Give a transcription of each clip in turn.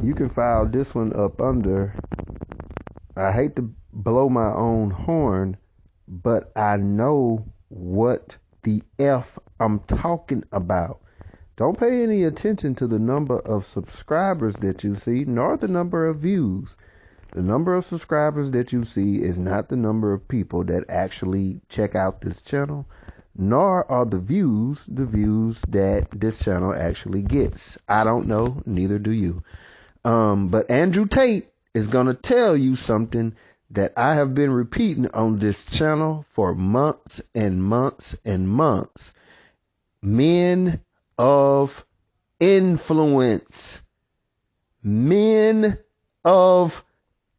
You can file this one up under, I hate to blow my own horn, but I know what the F I'm talking about. Don't pay any attention to the number of subscribers that you see, nor the number of views. The number of subscribers that you see is not the number of people that actually check out this channel, nor are the views that this channel actually gets. I don't know, neither do you. But Andrew Tate is going to tell you something that I have been repeating on this channel for months and months and months. Men of influence. Men of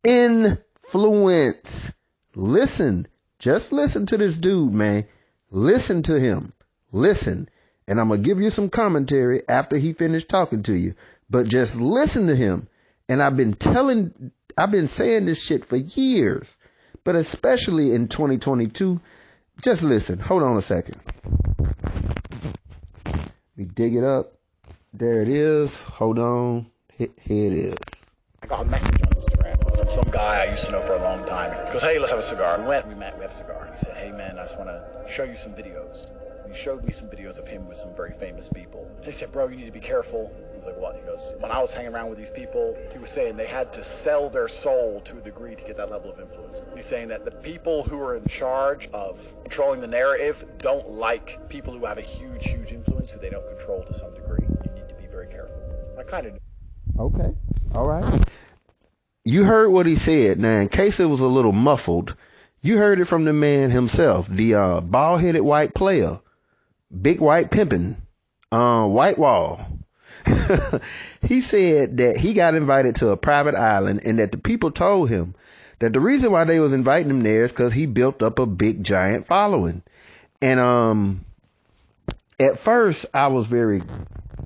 influence. Listen. Just listen to this dude, man. Listen to him. Listen. And I'm going to give you some commentary after he finished talking to you. But just listen to him. And I've been saying this shit for years. But especially in 2022. Just listen. Hold on a second. We dig it up. There it is. Hold on. Here it is. I got a message on Instagram from some guy I used to know for a long time. He goes, hey, let's have a cigar. We met, we have a cigar. And he said, hey, man, I just want to show you some videos. And he showed me some videos of him with some very famous people. And he said, bro, you need to be careful. I was like, what? He goes, when I was hanging around with these people, he was saying they had to sell their soul to a degree to get that level of influence. He's saying that the people who are in charge of controlling the narrative don't like people who have a huge, huge influence who they don't control to some degree. You need to be very careful. I kind of knew. Okay. All right. You heard what he said. Now, in case it was a little muffled, you heard it from the man himself, the bald-headed white player, big white pimpin', white wall. He said that he got invited to a private island and that the people told him that the reason why they was inviting him there is because he built up a big giant following. And at first I was very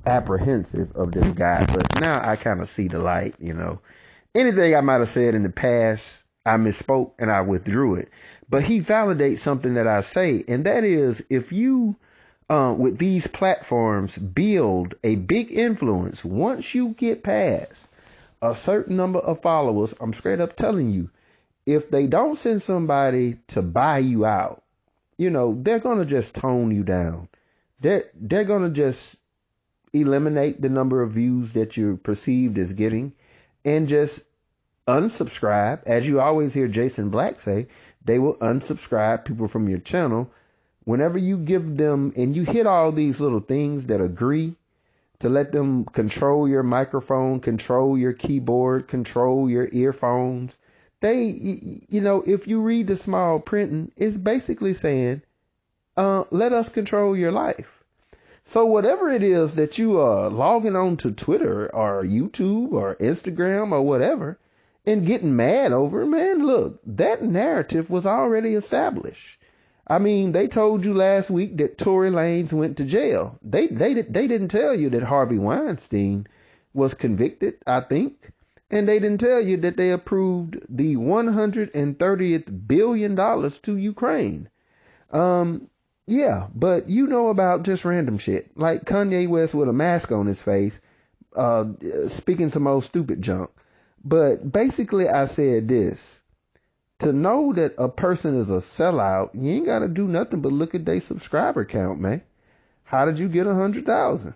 apprehensive of this guy, but now I kind of see the light, you know. Anything I might have said in the past, I misspoke and I withdrew it. But he validates something that I say, and that is if you with these platforms build a big influence, once you get past a certain number of followers, I'm straight up telling you, if they don't send somebody to buy you out, you know, they're going to just tone you down. They're going to just eliminate the number of views that you're perceived as getting and just unsubscribe. As you always hear Jason Black say, they will unsubscribe people from your channel. Whenever you give them and you hit all these little things that agree to let them control your microphone, control your keyboard, control your earphones, they, you know, if you read the small printing, it's basically saying, let us control your life. So whatever it is that you are logging on to Twitter or YouTube or Instagram or whatever and getting mad over, man, look, that narrative was already established. I mean, they told you last week that Tory Lanez went to jail. They didn't tell you that Harvey Weinstein was convicted, I think. And they didn't tell you that they approved the $130th billion to Ukraine. Yeah, but you know about just random shit. Like Kanye West with a mask on his face, speaking some old stupid junk. But basically I said this. To know that a person is a sellout, you ain't got to do nothing but look at their subscriber count, man. How did you get 100,000?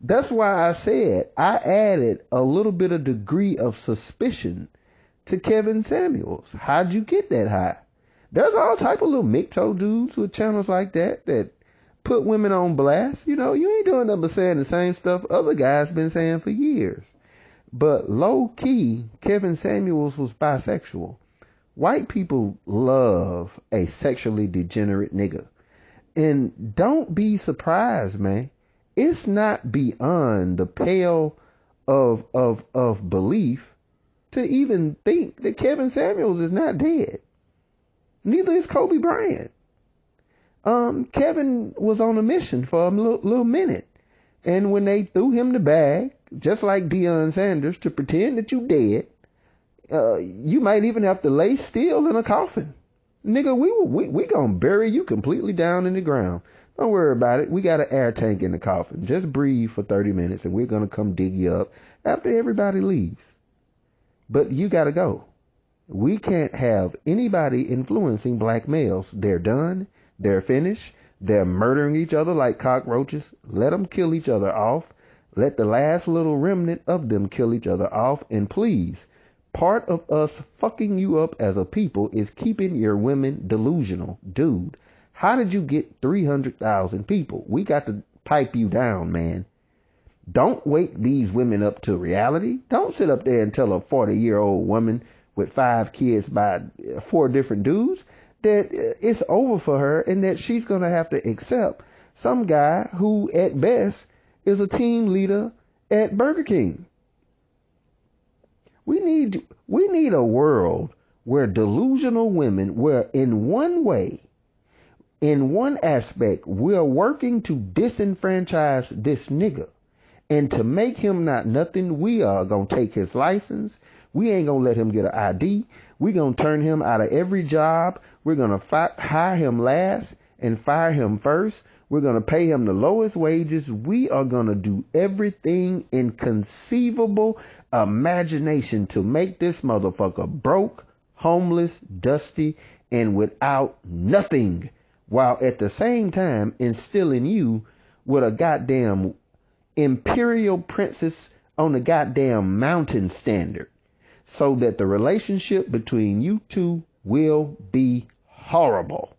That's why I said I added a little bit of degree of suspicion to Kevin Samuels. How'd you get that high? There's all type of little MGTOW dudes with channels like that put women on blast. You know, you ain't doing nothing but saying the same stuff other guys been saying for years. But low key, Kevin Samuels was bisexual. White people love a sexually degenerate nigga. And don't be surprised, man. It's not beyond the pale of belief to even think that Kevin Samuels is not dead. Neither is Kobe Bryant. Kevin was on a mission for a little minute. And when they threw him the bag, just like Deion Sanders, to pretend that you dead, you might even have to lay still in a coffin. Nigga, we gonna bury you completely down in the ground. Don't worry about it. We got an air tank in the coffin. Just breathe for 30 minutes and we're going to come dig you up after everybody leaves. But you got to go. We can't have anybody influencing black males. They're done. They're finished. They're murdering each other like cockroaches. Let them kill each other off. Let the last little remnant of them kill each other off. And please, part of us fucking you up as a people is keeping your women delusional. Dude, how did you get 300,000 people? We got to pipe you down, man. Don't wake these women up to reality. Don't sit up there and tell a 40-year-old woman with 5 kids by 4 different dudes that it's over for her and that she's going to have to accept some guy who at best is a team leader at Burger King. We need a world where delusional women, where in one way, in one aspect, we're working to disenfranchise this nigga. And to make him not nothing, we are going to take his license. We ain't going to let him get an ID. We're going to turn him out of every job. We're going to hire him last and fire him first. We're going to pay him the lowest wages. We are going to do everything in conceivable imagination to make this motherfucker broke, homeless, dusty, and without nothing, while at the same time instilling you with a goddamn imperial princess on the goddamn mountain standard, so that the relationship between you two will be horrible.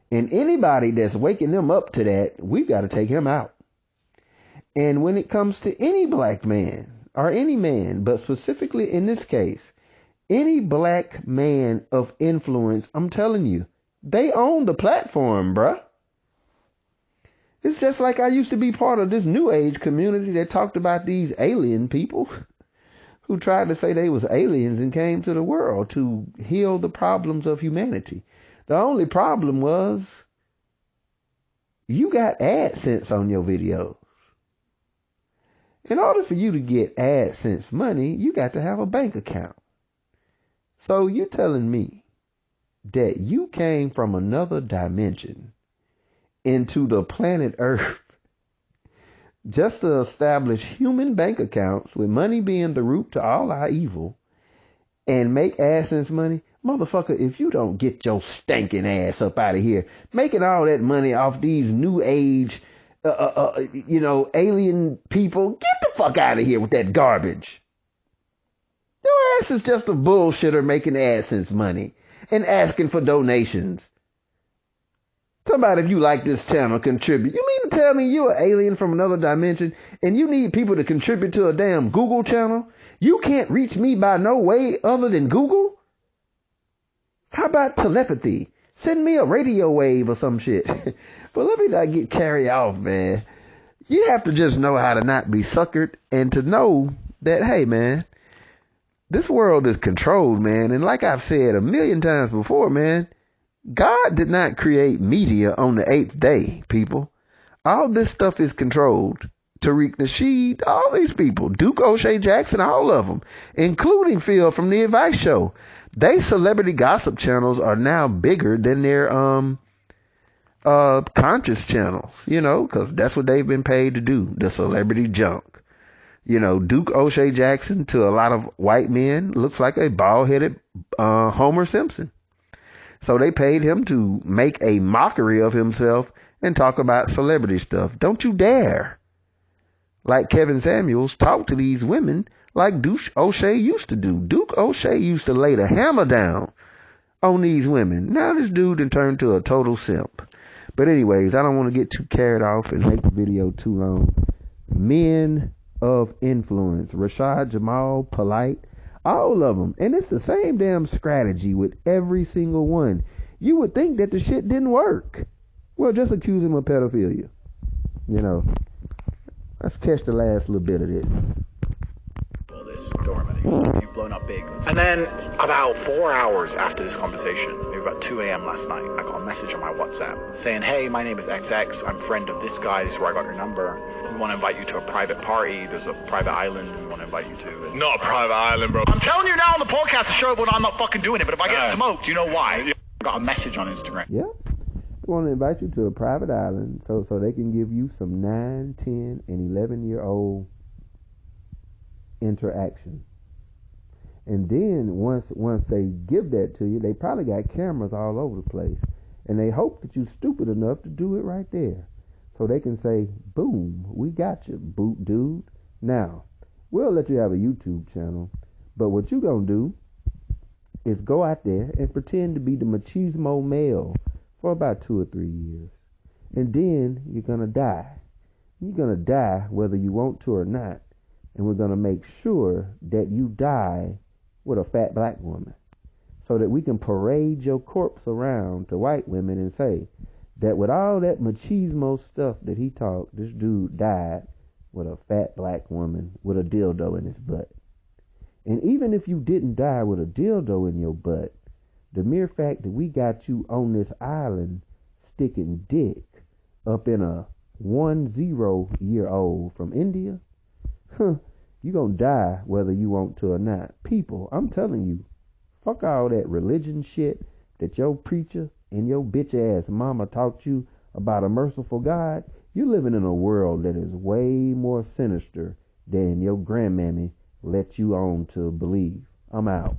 And anybody that's waking them up to that, we've got to take him out. And when it comes to any black man, or any man, but specifically in this case, any black man of influence, I'm telling you, they own the platform, bruh. It's just like I used to be part of this new age community that talked about these alien people who tried to say they was aliens and came to the world to heal the problems of humanity. The only problem was you got AdSense on your videos. In order for you to get AdSense money, you got to have a bank account. So you telling me that you came from another dimension into the planet Earth just to establish human bank accounts with money being the root to all our evil and make AdSense money? Motherfucker, if you don't get your stinking ass up out of here, making all that money off these new age, alien people, get the fuck out of here with that garbage. Your ass is just a bullshitter making AdSense money and asking for donations. Somebody, if you like this channel, contribute. You mean to tell me you're an alien from another dimension and you need people to contribute to a damn Google channel? You can't reach me by no way other than Google? How about telepathy? Send me a radio wave or some shit. But let me not get carried off, man. You have to just know how to not be suckered and to know that, hey, man, this world is controlled, man. And like I've said a million times before, man, God did not create media on the 8th day, people. All this stuff is controlled. Tariq Nasheed, all these people, Duke O'Shea Jackson, all of them, including Phil from The Advice Show. They celebrity gossip channels are now bigger than their conscious channels, because that's what they've been paid to do, the celebrity junk. Duke O'Shea Jackson, to a lot of white men, looks like a bald-headed Homer Simpson. So they paid him to make a mockery of himself and talk about celebrity stuff. Don't you dare, like Kevin Samuels, talk to these women like Duke O'Shea used to do. Duke O'Shea used to lay the hammer down on these women. Now this dude done turned to a total simp. But anyways, I don't want to get too carried off and make the video too long. Men of influence, Rashad Jamal, Polite, all of them. And it's the same damn strategy with every single one. You would think that the shit didn't work. Well, just accuse him of pedophilia. Let's catch the last little bit of this. All this, dormant. You've blown up big. And then about 4 hours after this conversation, maybe about 2 a.m. last night, I got a message on my WhatsApp saying, hey, my name is XX. I'm friend of this guy. This is where I got your number. We want to invite you to a private party. There's a private island we want to invite you to. Not a private island, bro. I'm telling you now on the podcast to show when I'm not fucking doing it, but if I get smoked, you know why. I got a message on Instagram. Yeah. I want to invite you to a private island so they can give you some 9, 10, and 11-year-old interaction. And then once they give that to you, they probably got cameras all over the place. And they hope that you're stupid enough to do it right there. So they can say, boom, we got you, boot dude. Now, we'll let you have a YouTube channel. But what you gonna do is go out there and pretend to be the machismo male for about 2 or 3 years. And then you're gonna die. You're gonna die whether you want to or not. And we're gonna make sure that you die with a fat black woman, so that we can parade your corpse around to white women and say that with all that machismo stuff that he talked, this dude died with a fat black woman with a dildo in his butt. And even if you didn't die with a dildo in your butt, the mere fact that we got you on this island sticking dick up in a 10-year-old from India, you gonna die whether you want to or not. People, I'm telling you, fuck all that religion shit that your preacher and your bitch ass mama taught you about a merciful God. You're living in a world that is way more sinister than your grandmammy let you on to believe. I'm out.